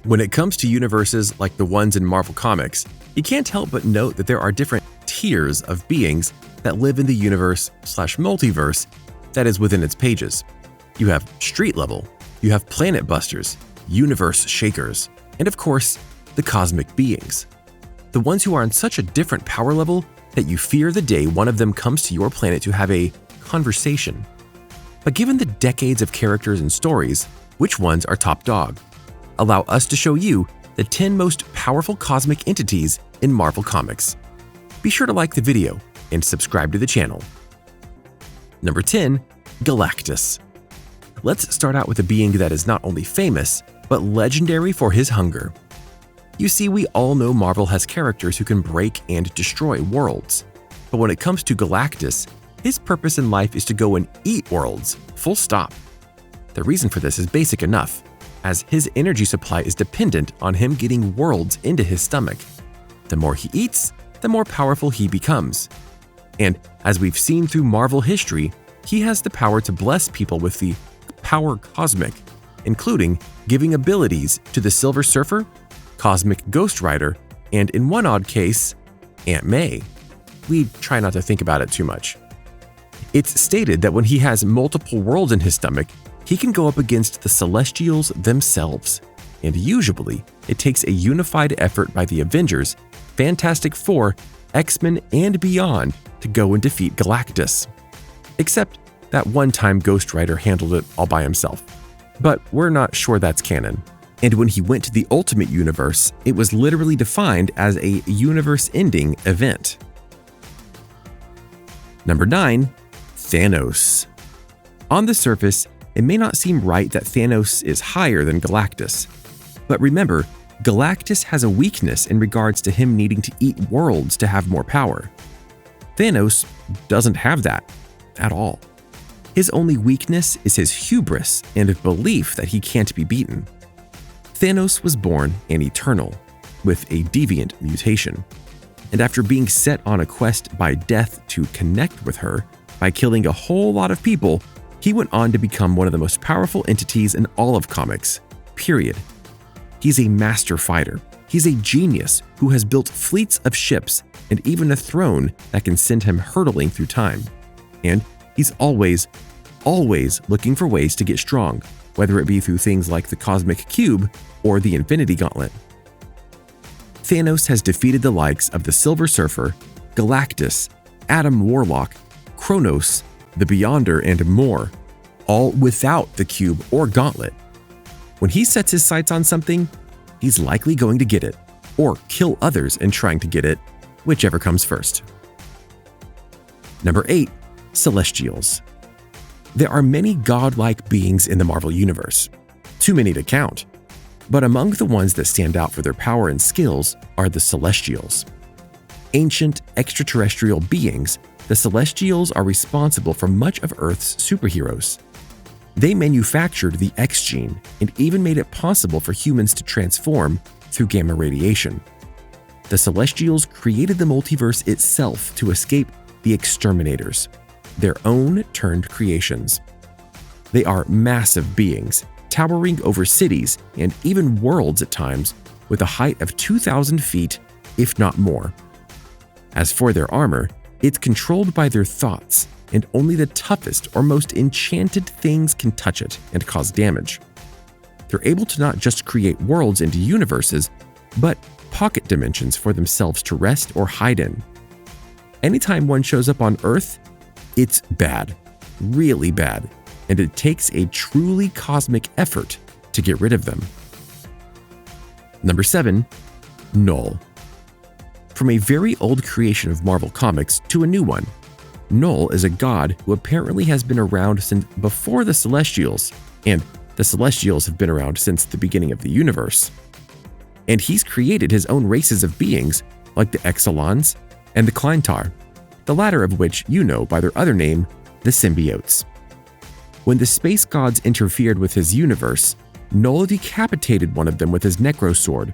When it comes to universes like the ones in Marvel Comics, you can't help but note that there are different tiers of beings that live in the universe/multiverse that is within its pages. You have street level, you have planet busters, universe shakers, and of course, the cosmic beings. The ones who are on such a different power level that you fear the day one of them comes to your planet to have a conversation. But given the decades of characters and stories, which ones are top dog? Allow us to show you the 10 most powerful cosmic entities in Marvel Comics. Be sure to like the video and subscribe to the channel. Number 10. Galactus. Let's start out with a being that is not only famous, but legendary for his hunger. You see, we all know Marvel has characters who can break and destroy worlds. But when it comes to Galactus, his purpose in life is to go and eat worlds, full stop. The reason for this is basic enough, as his energy supply is dependent on him getting worlds into his stomach. The more he eats, the more powerful he becomes. And as we've seen through Marvel history, he has the power to bless people with the power cosmic, including giving abilities to the Silver Surfer, Cosmic Ghost Rider, and in one odd case, Aunt May. We try not to think about it too much. It's stated that when he has multiple worlds in his stomach, he can go up against the Celestials themselves, and usually it takes a unified effort by the Avengers, Fantastic Four, X-Men, and beyond to go and defeat Galactus. Except that one time Ghost Rider handled it all by himself. But we're not sure that's canon. And when he went to the Ultimate Universe, it was literally defined as a universe-ending event. Number 9. Thanos. On the surface, it may not seem right that Thanos is higher than Galactus. But remember, Galactus has a weakness in regards to him needing to eat worlds to have more power. Thanos doesn't have that at all. His only weakness is his hubris and belief that he can't be beaten. Thanos was born an Eternal, with a deviant mutation. And after being set on a quest by Death to connect with her by killing a whole lot of people, he went on to become one of the most powerful entities in all of comics, period. He's a master fighter. He's a genius who has built fleets of ships and even a throne that can send him hurtling through time. And he's always looking for ways to get strong, whether it be through things like the Cosmic Cube or the Infinity Gauntlet. Thanos has defeated the likes of the Silver Surfer, Galactus, Adam Warlock, Kronos, the Beyonder, and more, all without the cube or gauntlet. When he sets his sights on something, he's likely going to get it, or kill others in trying to get it, whichever comes first. Number 8. Celestials. There are many godlike beings in the Marvel Universe, too many to count. But among the ones that stand out for their power and skills are the Celestials. Ancient extraterrestrial beings, the Celestials are responsible for much of Earth's superheroes. They manufactured the X gene and even made it possible for humans to transform through gamma radiation. The Celestials created the multiverse itself to escape the Exterminators, their own turned creations. They are massive beings, towering over cities and even worlds at times, with a height of 2,000 feet, if not more. As for their armor, it's controlled by their thoughts, and only the toughest or most enchanted things can touch it and cause damage. They're able to not just create worlds into universes, but pocket dimensions for themselves to rest or hide in. Anytime one shows up on Earth, it's bad, really bad, and it takes a truly cosmic effort to get rid of them. Number 7. Null. From a very old creation of Marvel Comics to a new one, Null is a god who apparently has been around since before the Celestials, and the Celestials have been around since the beginning of the universe. And he's created his own races of beings like the Exolons and the Klyntar, the latter of which you know by their other name, the Symbiotes. When the space gods interfered with his universe, Null decapitated one of them with his Necro Sword.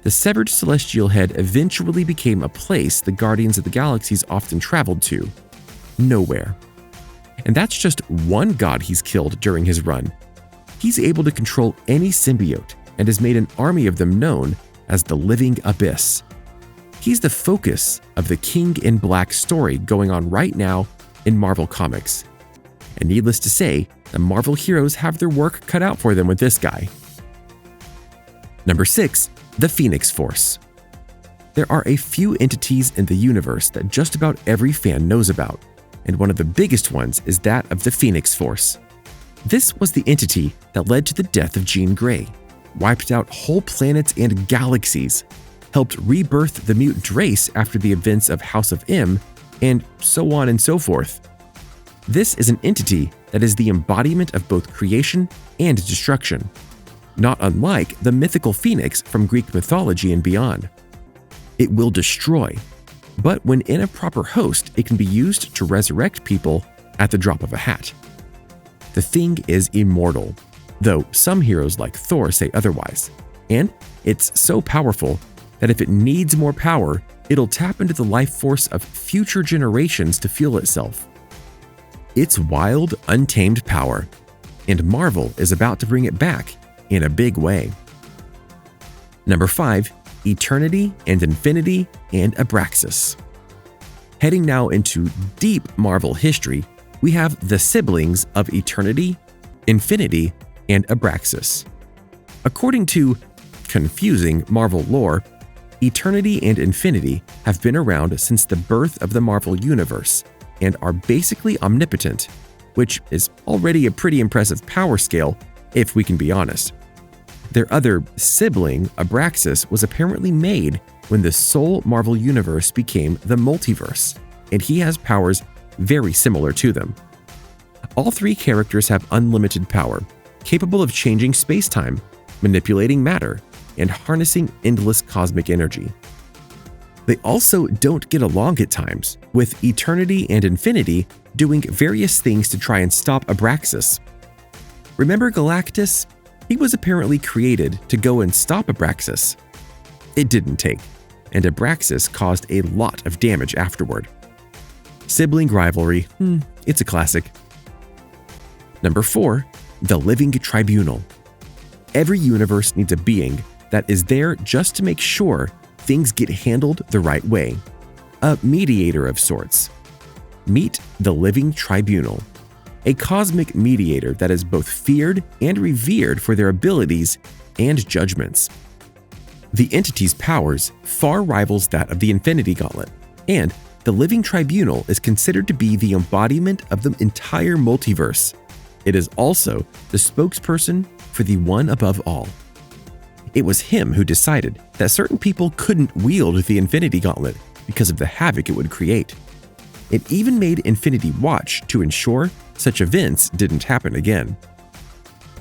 The severed celestial head eventually became a place the Guardians of the Galaxies often traveled to, nowhere. And that's just one god he's killed during his run. He's able to control any symbiote, and has made an army of them known as the Living Abyss. He's the focus of the King in Black story going on right now in Marvel Comics. And needless to say, the Marvel heroes have their work cut out for them with this guy. Number 6. The Phoenix Force. There are a few entities in the universe that just about every fan knows about, and one of the biggest ones is that of the Phoenix Force. This was the entity that led to the death of Jean Grey, wiped out whole planets and galaxies, helped rebirth the mutant race after the events of House of M, and so on and so forth. This is an entity that is the embodiment of both creation and destruction, not unlike the mythical phoenix from Greek mythology and beyond. It will destroy, but when in a proper host, it can be used to resurrect people at the drop of a hat. The thing is immortal, though some heroes like Thor say otherwise, and it's so powerful that if it needs more power, it'll tap into the life force of future generations to fuel itself. It's wild, untamed power, and Marvel is about to bring it back in a big way. Number 5. Eternity and Infinity and Abraxas. Heading now into deep Marvel history, we have the siblings of Eternity, Infinity, and Abraxas. According to confusing Marvel lore, Eternity and Infinity have been around since the birth of the Marvel Universe and are basically omnipotent, which is already a pretty impressive power scale, if we can be honest. Their other sibling, Abraxas, was apparently made when the sole Marvel Universe became the multiverse, and he has powers very similar to them. All three characters have unlimited power, capable of changing space-time, manipulating matter, and harnessing endless cosmic energy. They also don't get along at times, with Eternity and Infinity doing various things to try and stop Abraxas. Remember Galactus? He was apparently created to go and stop Abraxas. It didn't take, and Abraxas caused a lot of damage afterward. Sibling rivalry, it's a classic. Number 4. The Living Tribunal. Every universe needs a being that is there just to make sure things get handled the right way. A mediator of sorts. Meet the Living Tribunal, a cosmic mediator that is both feared and revered for their abilities and judgments. The entity's powers far rivals that of the Infinity Gauntlet, and the Living Tribunal is considered to be the embodiment of the entire multiverse. It is also the spokesperson for the One Above All. It was him who decided that certain people couldn't wield the Infinity Gauntlet because of the havoc it would create. It even made Infinity watch to ensure such events didn't happen again.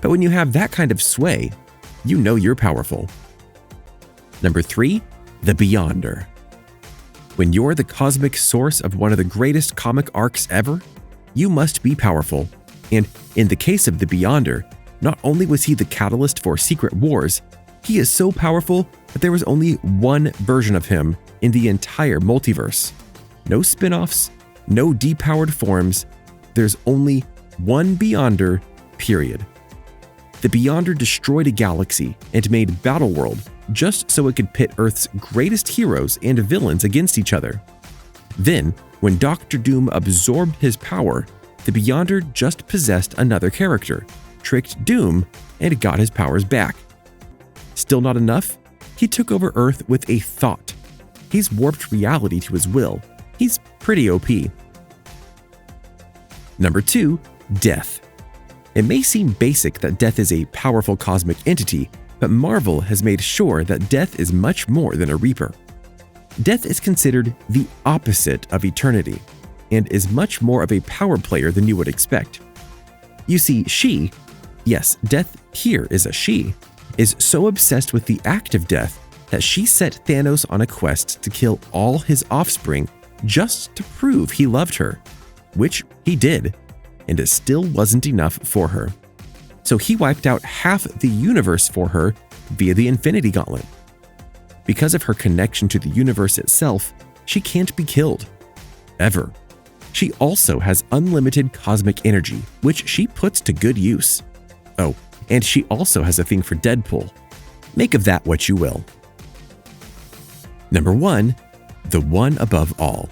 But when you have that kind of sway, you know you're powerful. Number 3. The Beyonder. When you're the cosmic source of one of the greatest comic arcs ever, you must be powerful. And in the case of the Beyonder, not only was he the catalyst for Secret Wars, he is so powerful that there was only one version of him in the entire multiverse. No spin-offs, no depowered forms, there's only one Beyonder, period. The Beyonder destroyed a galaxy and made Battleworld just so it could pit Earth's greatest heroes and villains against each other. Then, when Doctor Doom absorbed his power, the Beyonder just possessed another character, tricked Doom, and got his powers back. Still not enough? He took over Earth with a thought. He's warped reality to his will. He's pretty OP. Number 2. Death. It may seem basic that Death is a powerful cosmic entity, but Marvel has made sure that Death is much more than a Reaper. Death is considered the opposite of Eternity, and is much more of a power player than you would expect. You see, yes, Death here is a she, is so obsessed with the act of death that she set Thanos on a quest to kill all his offspring just to prove he loved her, which he did, and it still wasn't enough for her. So he wiped out half the universe for her via the Infinity Gauntlet. Because of her connection to the universe itself, she can't be killed. Ever. She also has unlimited cosmic energy, which she puts to good use. Oh, and she also has a thing for Deadpool. Make of that what you will. Number 1. The One Above All.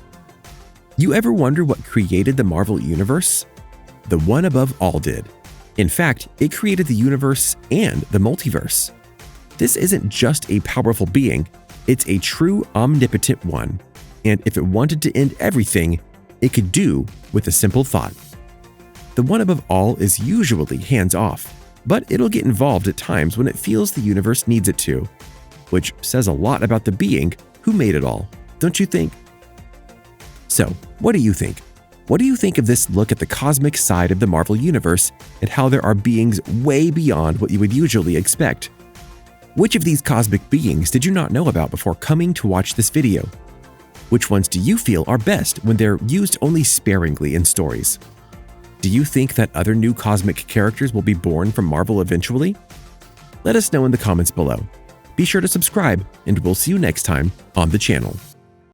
You ever wonder what created the Marvel Universe? The One Above All did. In fact, it created the universe and the multiverse. This isn't just a powerful being, it's a true omnipotent one, and if it wanted to end everything, it could do with a simple thought. The One Above All is usually hands-off, but it'll get involved at times when it feels the universe needs it to, which says a lot about the being who made it all, don't you think? So, what do you think? What do you think of this look at the cosmic side of the Marvel Universe and how there are beings way beyond what you would usually expect? Which of these cosmic beings did you not know about before coming to watch this video? Which ones do you feel are best when they're used only sparingly in stories? Do you think that other new cosmic characters will be born from Marvel eventually? Let us know in the comments below. Be sure to subscribe, and we'll see you next time on the channel.